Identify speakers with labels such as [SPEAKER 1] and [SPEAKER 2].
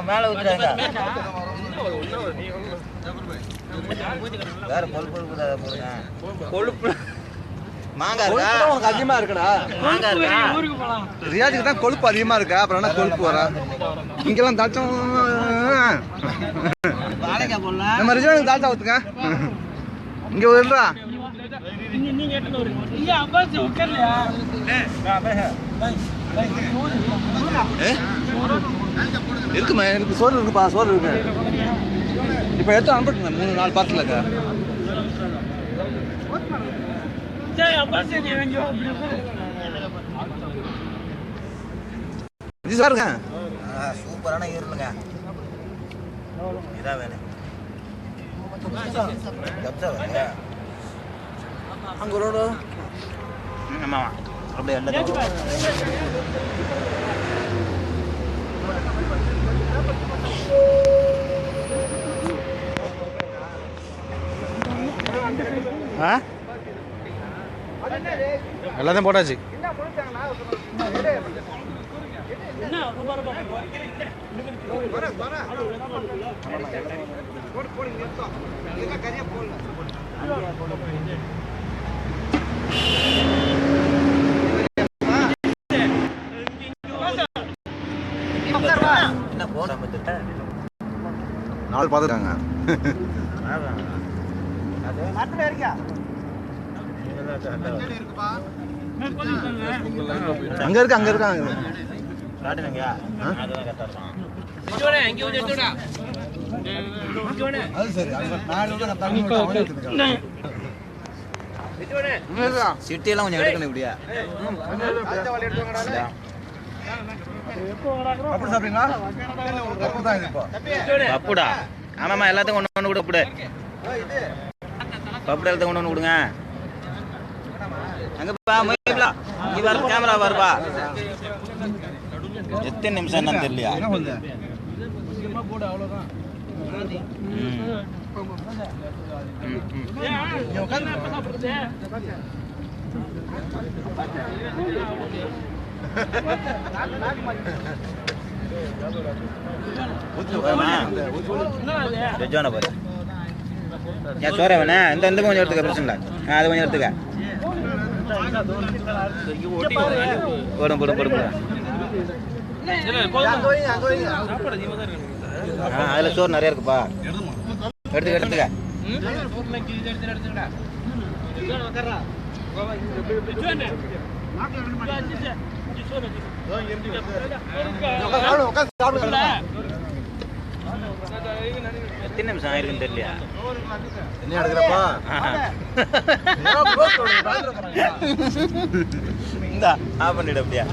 [SPEAKER 1] மேல ஊத்துறாங்க வேற கொழுப்பு போடுங்க கொழுப்பு மாங்காய் இருக்கா உனக்கு அதிகமா இருக்குடா மாங்காய் இருக்கா ரியாஜுக்கு தான் கொழுப்பு அதிகமா இருக்கா அப்புறம் என்ன கொழுப்பு வர இங்கெல்லாம் தாச்சம் நம்ம ரிஜானுக்கு தாச்சா ஊத்துங்க இங்க வருடா இருக்குமா எனக்கு சோறு இருக்குப்பா சோறு இருக்கு இப்ப எடுத்து அனுப்பிட்டுங்க 3-4 பார்சல் இருக்கா இது சாருங்க சூப்பரான ஈரலுங்க இதான் வேணும் அங்க ரோடு ஆமாம் அப்படியே எல்லாத்தையும் போட்டாச்சு நாலு பார்த்துட்டாங்க அங்க இருக்கு அங்க இருக்காங்க சிட்டியெல்லாம் கொஞ்சம் எடுக்கணும் இப்படியா பப்புடா ஆமாம்மா எல்லாத்தையும் ஒன்று ஒன்று கூட பப்புடு பப்புடு எல்லாத்தையும் ஒன்று ஒன்று கொடுங்க அங்கப்பா மொய்லா இங்கே வர கேமரா வருப்பா எத்தனை நிமிஷம் என்னன்னு தெரியலையா ரெஜான பாரு ஏன் சோற வேணா இந்த கொஞ்சம் எடுத்துக்க பிரச்சனை இல்லை அது கொஞ்சம் எடுத்துக்க போடும் போடும் போடும் போடும் அதில் சோறு நிறைய இருக்குப்பா எடுத்துக்க எடுத்துக்க எத்தனை நிமிஷம் ஆயிருக்குன்னு தெரியலையா என்ன எடுக்கிறப்பா இந்தா ஆஃப் பண்ணிடு அப்படியா